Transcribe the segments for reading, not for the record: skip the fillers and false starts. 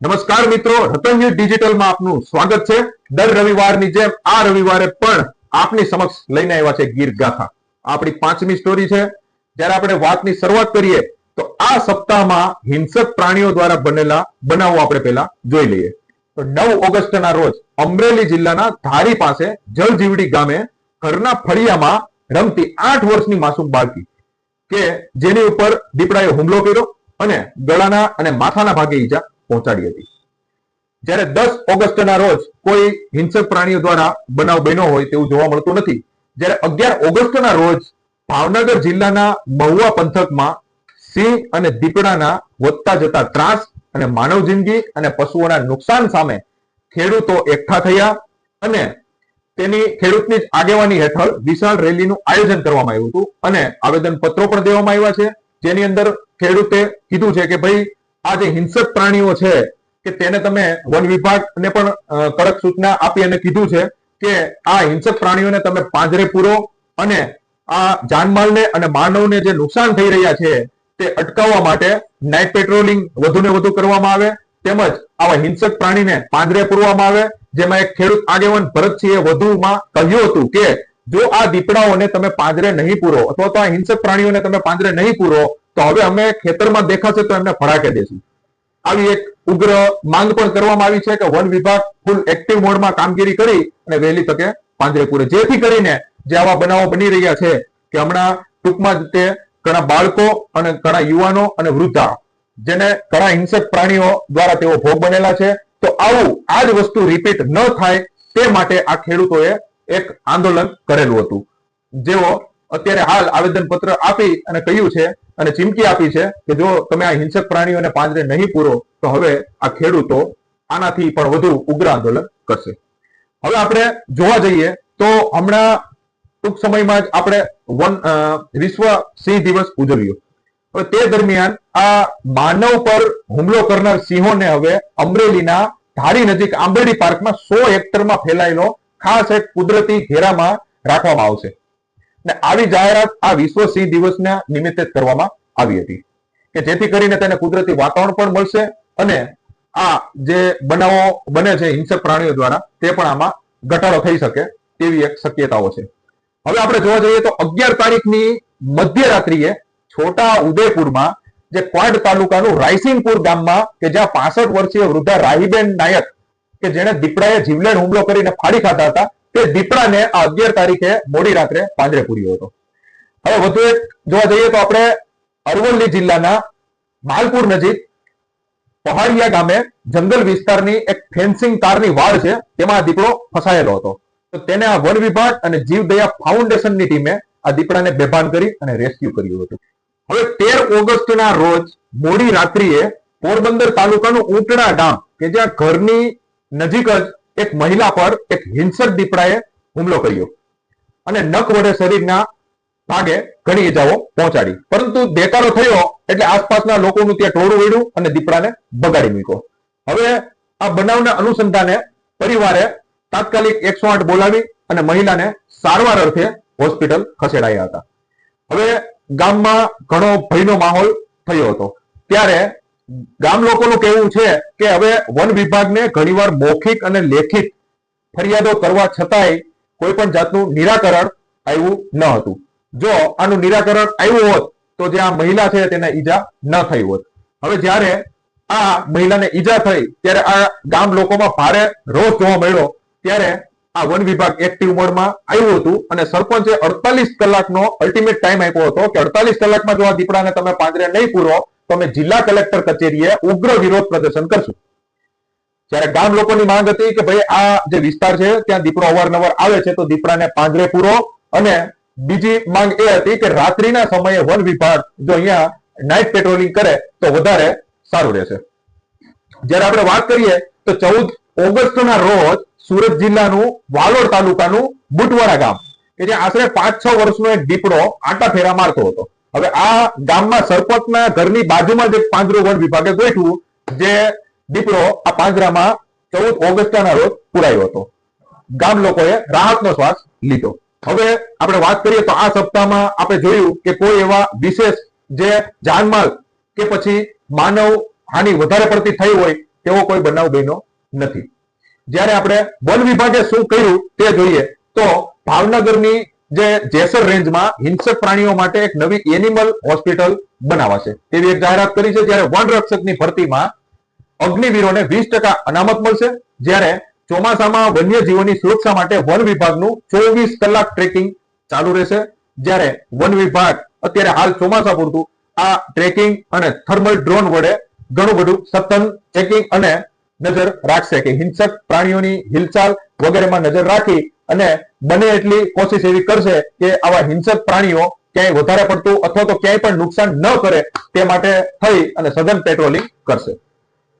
નમસ્કાર મિત્રો, રતન ન્યૂઝ ડિજિટલમાં આપનું સ્વાગત છે। દર રવિવારની જેમ આ રવિવારે પણ આપની સમક્ષ લઈને આવ્યા છે ગીર ગાથા। આપણી 5મી સ્ટોરી છે। જ્યારે આપણે વાતની શરૂઆત કરીએ તો આ સપ્તાહમાં હિંસક પ્રાણીઓ દ્વારા બનેલા બનાવો આપણે પહેલા જોઈ લઈએ। તો 9 ઓગસ્ટના રોજ અમરેલી જિલ્લાના ધારી પાસે જલજીવડી ગામે ઘરના ફળિયામાં રમતી 8 વર્ષની માસૂમ બાળકી કે જેની ઉપર દીપડાએ હુમલો કર્યો અને ગળાના અને માથાના ભાગે ઈજા પહોંચાડી હતી। જ્યારે 10 ઓગસ્ટના રોજ કોઈ હિંસક પ્રાણીઓ દ્વારા બનાવ બન્યો હોય તેવું જોવા મળતું નથી। જ્યારે 11 ઓગસ્ટના રોજ ભાવનગર જિલ્લાના મહુવા પંથકમાં સિંહ અને દીપડાના વધતા જતા ત્રાસ અને માનવ જિંદગી અને પશુઓના નુકસાન સામે ખેડૂતો એકઠા થયા અને તેની ખેડૂતની જ આગેવાની હેઠળ વિશાળ રેલીનું આયોજન કરવામાં આવ્યું હતું અને આવેદન પત્રો પણ દેવામાં આવ્યા છે, જેની અંદર ખેડૂતે કીધું છે કે ભાઈ આ જે હિંસક પ્રાણીઓ છે કે તેને તમે વન વિભાગને પણ કડક સૂચના આપી અને કીધું છે કે આ હિંસક પ્રાણીઓને તમે પાંજરે પૂરો અને આ જાનમાલને અને માનવને જે નુકસાન થઈ રહ્યા છે તે અટકાવવા માટે નાઇટ પેટ્રોલિંગ વધુને વધુ કરવામાં આવે તેમજ આવા હિંસક પ્રાણીને પાંજરે પૂરવામાં આવે। જેમાં એક ખેડૂત આગેવાન ભરતસિંહે વધુમાં કહ્યું હતું કે જો આ દીપડાઓને તમે પાંજરે નહીં પૂરો અથવા તો આ હિંસક પ્રાણીઓને તમે પાંજરે નહીં પૂરો તો હવે અમે ખેતરમાં દેખાશે તો એમને ફડાકે દેશું। આવી એક ઉગ્ર માંગ પણ કરવામાં આવી છે કે વન વિભાગ ફૂલ એક્ટિવ મોડમાં કામગીરી કરી અને વહેલી તકે પાંજરે પૂરે, જેથી કરીને જે આવા બનાવો બની રહ્યા છે કે હમણાં ટૂંકમાં જ તે ઘણા બાળકો અને ઘણા યુવાનો અને વૃદ્ધા જેને ઘણા હિંસક પ્રાણીઓ દ્વારા તેઓ ભોગ બનેલા છે, તો આવું આ જ વસ્તુ રિપીટ ન થાય તે માટે આ ખેડૂતોએ એક આંદોલન કરેલું હતું। જેઓ અત્યારે હાલ આવેદન પત્ર આપી અને કહ્યું છે અને ચીમકી આપી છે કે જો તમે આ હિંસક પ્રાણીઓને પાંજરે નહીં પૂરો તો હવે આ ખેડૂતો આનાથી પણ વધુ ઉગ્ર આંદોલન કરશે। હવે આપણે જોવા જઈએ તો હમણાં ટૂંક સમયમાં જ આપણે વિશ્વ સિંહ દિવસ ઉજવ્યો। હવે તે દરમિયાન આ માનવ પર હુમલો કરનાર સિંહોને હવે અમરેલીના ધારી નજીક આંબેડી પાર્કમાં 100 હેક્ટરમાં ફેલાયેલો ખાસ એક કુદરતી ઘેરામાં રાખવામાં આવશે ને આવી જાહેરાત આ વિશ્વ સિંહ દિવસના નિમિત્તે કરવામાં આવી હતી કે જેથી કરીને તેને કુદરતી વાતાવરણ પણ મળશે અને આ જે બનાવો બને છે હિંસક પ્રાણીઓ દ્વારા તે પણ આમાં ઘટાડો થઈ શકે તેવી એક શક્યતાઓ છે। હવે આપણે જોવા જઈએ તો 11 તારીખની મધ્યરાત્રિએ છોટા ઉદેપુરમાં જે ક્વાડ તાલુકાનું રાયસિંગપુર ગામમાં કે જ્યાં 65 વર્ષીય વૃદ્ધા રાહીબેન નાયક કે જેને દીપડાએ જીવલેણ હુમલો કરીને ફાડી ખાધા હતા તે દીપડાને આ 11 તારીખે મોડી રાત્રે પાંજરે પૂર્યો હતો। હવે વધુ એક જોવા જઈએ તો આપણે અરવલ્લી જિલ્લાના માલપુર નજીક પહાડિયા ગામે જંગલ વિસ્તારની એક ફેન્સિંગ તારની વાડ છે તેમાં દીપડો ફસાયેલો હતો, તો તેને આ વન વિભાગ અને જીવદયા ફાઉન્ડેશનની ટીમે આ દીપડાને બેભાન કરી અને રેસ્ક્યુ કર્યું હતું। હવે 13 ઓગસ્ટના રોજ મોડી રાત્રિએ પોરબંદર તાલુકાનું ઊંટડા ગામ કે જ્યાં ઘરની નજીક જ એક મહિલા પર એક હિંસક દીપડાએ હુમલો કર્યો અને નખ વડે શરીરના ભાગે ઘણી ઈજાઓ પહોંચાડી, પરંતુ દેકારો થયો એટલે આસપાસના લોકોનું ત્યાં ટોળું વળ્યું અને દીપડાને બગાડી મૂક્યો। હવે આ બનાવના અનુસંધાને પરિવારે તાત્કાલિક 108 બોલાવી અને મહિલાને સારવાર અર્થે હોસ્પિટલ ખસેડાયા હતા। હવે ગામમાં ઘણો ભયનો માહોલ થયો હતો, ત્યારે ગામ લોકોનું કહેવું છે કે હવે વન વિભાગને ઘણીવાર મૌખિક અને લેખિત ફરિયાદો કરવા છતાંય કોઈ પણ જાતનું નિરાકરણ આવ્યું ન હતું। જો આનું નિરાકરણ આવ્યું હોત તો જે આ મહિલા છે તેને ઈજા ન થઈ હોત। હવે જ્યારે આ મહિલાને ઈજા થઈ ત્યારે આ ગામ લોકોમાં ભારે રોષ જોવા મળ્યો, ત્યારે આ વન વિભાગ એક્ટિવ મોડમાં આવ્યું હતું અને સરપંચે 48 કલાકનો અલ્ટિમેટ ટાઈમ આપ્યો હતો કે 48 કલાકમાં જો આ દીપડાને તમે પાંજરે નહીં પૂરો તો અમે જિલ્લા કલેક્ટર કચેરીએ ઉગ્ર વિરોધ પ્રદર્શન કરશું। જ્યારે ગામ લોકોની માંગ હતી કે ભાઈ આ જે વિસ્તાર છે ત્યાં દીપડો અવારનવાર આવે છે તો દીપડાને પાંજરે પૂરો, અને બીજી માંગ એ હતી કે રાત્રિના સમયે વન વિભાગ જો અહીંયા નાઇટ પેટ્રોલિંગ કરે તો વધારે સારું રહેશે। જ્યારે આપણે વાત કરીએ તો 14 ઓગસ્ટના રોજ સુરત જિલ્લાનું વાલોડ તાલુકાનું બુટવાડા ગામ કે જ્યાં આશરે 5-6 વર્ષનો એક દીપડો આટા ફેરા મારતો હતો। હવે આ ગામમાં સરપંચના ઘરની બાજુમાં જ એક પાંજરું વન વિભાગે ગોઠવ્યું, જે દીપડો આ પાંજરામાં 14 ઓગસ્ટના રોજ પુરાયો હતો। ગામ લોકોએ રાહતનો શ્વાસ લીધો। હવે આપણે વાત કરીએ તો આ સપ્તાહમાં આપણે જોયું કે કોઈ એવા વિશેષ જે જાનમાલ કે પછી માનવ હાનિ વધારે પડતી થઈ હોય તેવો કોઈ બનાવ બન્યો નથી. જ્યારે આપણે વન વિભાગે શું કર્યું તે જોઈએ તો ભાવનગરની જે જેસર રેન્જમાં હિંસક પ્રાણીઓ માટે એક નવી એનિમલ હોસ્પિટલ બનાવાશે તેવી એક જાહેરાત કરી છે. જ્યારે વન રક્ષકની ભરતીમાં અગ્નિવીરોને 20% અનામત મળશે. જ્યારે ચોમાસામાં વન્યજીવોની સુરક્ષા માટે વન વિભાગનું 24 કલાક ટ્રેકિંગ ચાલુ રહેશે. જ્યારે વન વિભાગ અત્યારે હાલ ચોમાસા પૂરતું આ ટ્રેકિંગ અને થર્મલ ડ્રોન વડે ઘણું બધું સતત ચેકિંગ અને નજર રાખશે કે હિંસક પ્રાણીઓની હિલચાલ વગેરેમાં નજર રાખી અને બને એટલી કોશિશ એવી કરશે કે આવા હિંસક પ્રાણીઓ ક્યાંય વધારે પડતું અથવા તો ક્યાંય પણ નુકસાન ન કરે તે માટે થઈ અને સઘન પેટ્રોલિંગ કરશે.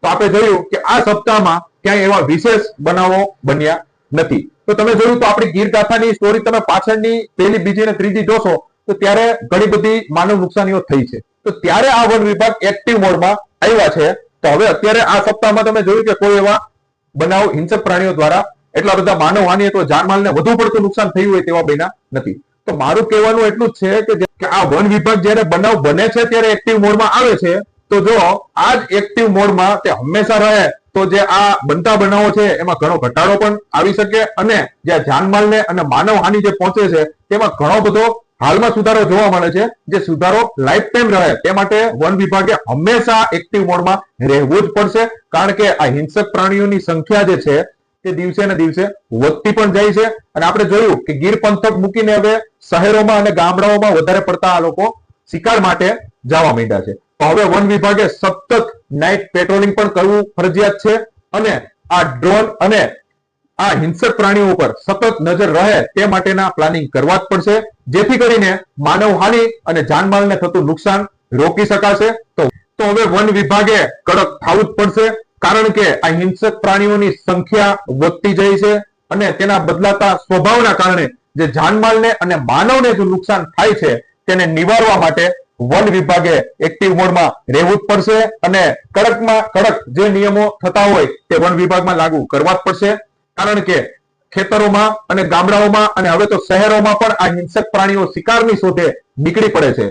તો આપણે જોયું કે આ સપ્તાહમાં ક્યાંય એવા વિશેષ બનાવો બન્યા નથી. તો તમે જોયું તો આપણી ગીર ગાથાની સ્ટોરી તમે પાછળની પહેલી, બીજી અને ત્રીજી જોશો તો ત્યારે ઘણી બધી માનવ નુકસાનીઓ થઈ છે. તો ત્યારે આ વન વિભાગ એક્ટિવ મોડમાં આવ્યા છે. તો હવે અત્યારે આ સપ્તાહમાં તમે જોયું કે કોઈ એવા બનાવ હિંસક પ્રાણીઓ દ્વારા એટલા બધા માનવ હાનિ અથવા જાનમાલને વધુ પડતું નુકસાન થયું હોય તેવા બન્યા નથી. તો મારું કહેવાનું એટલું જ છે કે આ વન વિભાગ જ્યારે બનાવ બને છે ત્યારે એક્ટિવ મોડમાં આવે છે. તો જો આ જ એક્ટિવ મોડમાં તે હંમેશા રહે તો જે આ બનતા બનાવો છે એમાં ઘણો ઘટાડો પણ આવી શકે અને જે જાનમાલને અને માનવ હાનિ જે પહોંચે છે તેમાં ઘણો બધો હાલમાં સુધારો જોવા મળે છે. જે સુધારો લાઈફ ટાઈમ રહે તે માટે વન વિભાગે હંમેશા એક્ટિવ મોડમાં રહેવું જ પડશે. કારણ કે આ હિંસક પ્રાણીઓની સંખ્યા જે છે તે દિવસે ને દિવસે વધતી પણ જાય છે. અને આપણે જોયું કે ગીર પંથક મૂકીને હવે શહેરોમાં અને ગામડાઓમાં વધારે પડતા આ લોકો શિકાર માટે જવા માંડ્યા છે. તો હવે વન વિભાગે સતત નાઇટ પેટ્રોલિંગ પણ કરવું ફરજિયાત છે અને આ ડ્રોન અને આ હિંસક પ્રાણીઓ ઉપર સતત નજર રહે તે માટેના પ્લાનિંગ કરવા જ પડશે, જેથી કરીને માનવ હાનિ અને જાનમાલને થતું નુકસાન રોકી શકાશે. તો હવે વન વિભાગે કડક થવું જ પડશે. કારણ કે આ હિંસક પ્રાણીઓની સંખ્યા વધતી જાય છે અને તેના બદલાતા સ્વભાવના કારણે જે જાનમાલને અને માનવને જો નુકસાન થાય છે તેને નિવારવા માટે વન વિભાગે એક્ટિવ મોડમાં રહેવું જ પડશે અને કડકમાં કડક જે નિયમો થતા હોય તે વન વિભાગમાં લાગુ કરવા જ પડશે. કારણ કે ખેતરોમાં અને ગામડાઓમાં અને હવે તો શહેરોમાં પણ આ હિંસક પ્રાણીઓ શિકારની શોધે નીકળી પડે છે.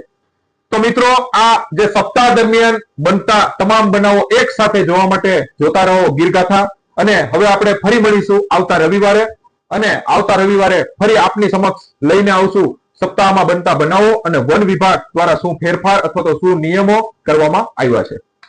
તો મિત્રો, આ જે સપ્તાહ દરમિયાન બનતા તમામ બનાવો એક સાથે જોવા માટે જોતા રહો ગીર ગાથા. અને હવે આપણે ફરી મળીશું આવતા રવિવારે અને આવતા રવિવારે ફરી આપની સમક્ષ લઈને આવશું સપ્તાહમાં બનતા બનાવો અને વન વિભાગ દ્વારા શું ફેરફાર અથવા તો શું નિયમો કરવામાં આવ્યા છે.